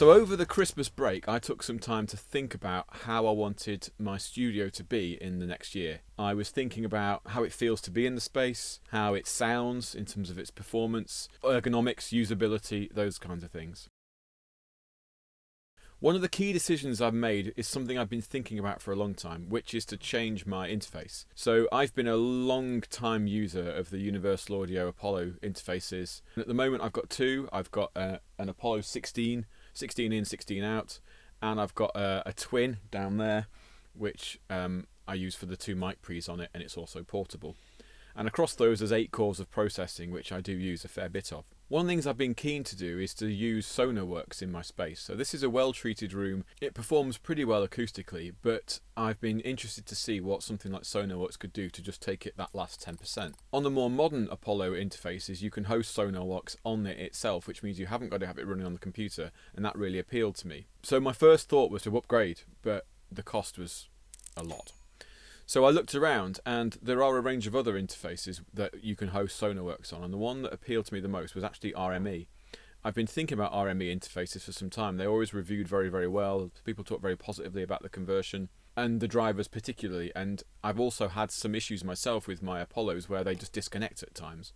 So over the Christmas break, I took some time to think about how I wanted my studio to be in the next year. I was thinking about how it feels to be in the space, how it sounds in terms of its performance, ergonomics, usability, those kinds of things. One of the key decisions I've made is something I've been thinking about for a long time, which is to change my interface. So I've been a long time user of the Universal Audio Apollo interfaces. And at the moment I've got two. I've got an Apollo 16 in, 16 out, and I've got a twin down there, which I use for the two mic pre's on it, and it's also portable. And across those there's 8 cores of processing, which I do use a fair bit of. One of the things I've been keen to do is to use SonarWorks in my space. So this is a well-treated room. It performs pretty well acoustically, but I've been interested to see what something like SonarWorks could do to just take it that last 10%. On the more modern Apollo interfaces, you can host SonarWorks on it itself, which means you haven't got to have it running on the computer, and that really appealed to me. So my first thought was to upgrade, but the cost was a lot. So I looked around, and there are a range of other interfaces that you can host SonarWorks on, and the one that appealed to me the most was actually RME. I've been thinking about RME interfaces for some time. They're always reviewed very, very well. People talk very positively about the conversion, and the drivers particularly, and I've also had some issues myself with my Apollos where they just disconnect at times.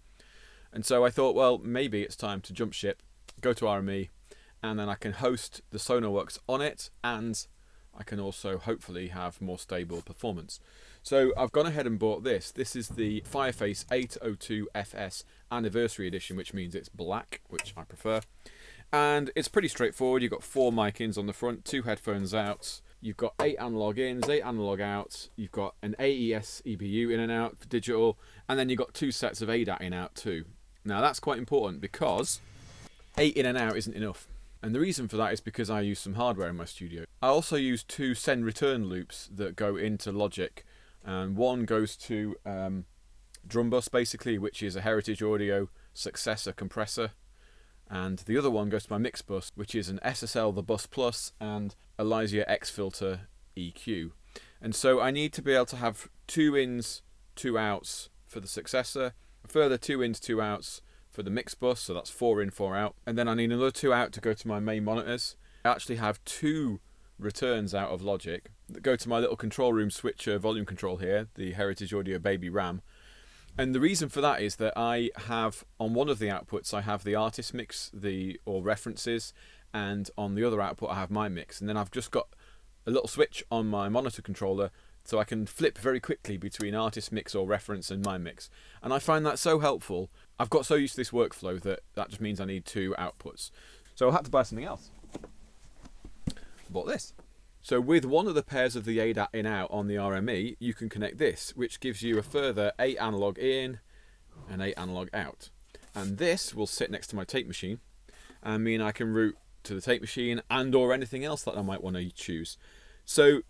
And so I thought, well, maybe it's time to jump ship, go to RME, and then I can host the SonarWorks on it, and I can also hopefully have more stable performance. So I've gone ahead and bought this. This is the Fireface 802 FS Anniversary Edition, which means it's black, which I prefer. And it's pretty straightforward. You've got 4 mic ins on the front, 2 headphones out. You've got 8 analog ins, 8 analog outs. You've got an AES EBU in and out for digital. And then you've got 2 sets of ADAT in out too. Now that's quite important because 8 in and out isn't enough. And the reason for that is because I use some hardware in my studio. I also use 2 send return loops that go into Logic, and one goes to drum bus basically, which is a Heritage Audio successor compressor, and the other one goes to my mix bus, which is an SSL the Bus Plus and Elysia X Filter EQ. And so I need to be able to have 2 ins, 2 outs for the successor, a further 2 ins, 2 outs for the mix bus, so that's 4 in, 4 out, and then I need another 2 out to go to my main monitors. I actually have 2 returns out of Logic that go to my little control room switcher volume control here, the Heritage Audio Baby RAM. And the reason for that is that I have, on one of the outputs, I have the artist mix, or references, and on the other output I have my mix. And then I've just got a little switch on my monitor controller so I can flip very quickly between artist mix or reference and my mix. And I find that so helpful. I've got so used to this workflow that just means I need 2 outputs. So I had to buy something else. Bought this. So with one of the pairs of the ADAT in out on the RME, you can connect this, which gives you a further 8 analog in and 8 analog out. And this will sit next to my tape machine and mean I can route to the tape machine and or anything else that I might want to choose. So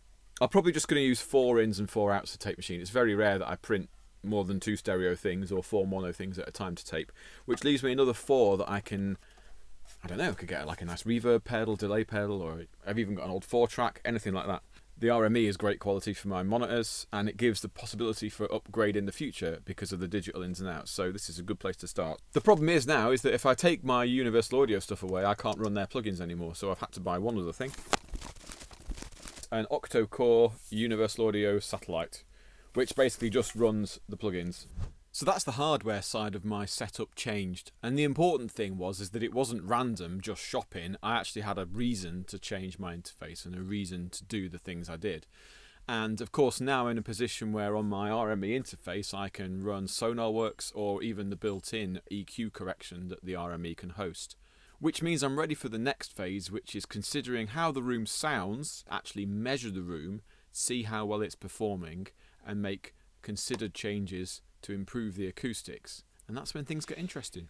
I'm probably just going to use 4 ins and 4 outs to tape machine. It's very rare that I print more than 2 stereo things or 4 mono things at a time to tape, which leaves me another 4 that I can, I don't know, I could get like a nice reverb pedal, delay pedal, or I've even got an old 4-track, anything like that. The RME is great quality for my monitors, and it gives the possibility for upgrade in the future because of the digital ins and outs, so this is a good place to start. The problem is now is that if I take my Universal Audio stuff away, I can't run their plugins anymore, so I've had to buy one other thing. An octo-core Universal Audio Satellite, which basically just runs the plugins. So that's the hardware side of my setup changed, and the important thing is that it wasn't random, just shopping. I actually had a reason to change my interface and a reason to do the things I did. And of course now I'm in a position where on my RME interface I can run SonarWorks or even the built-in EQ correction that the RME can host. Which means I'm ready for the next phase, which is considering how the room sounds, actually measure the room, see how well it's performing, and make considered changes to improve the acoustics. And that's when things get interesting.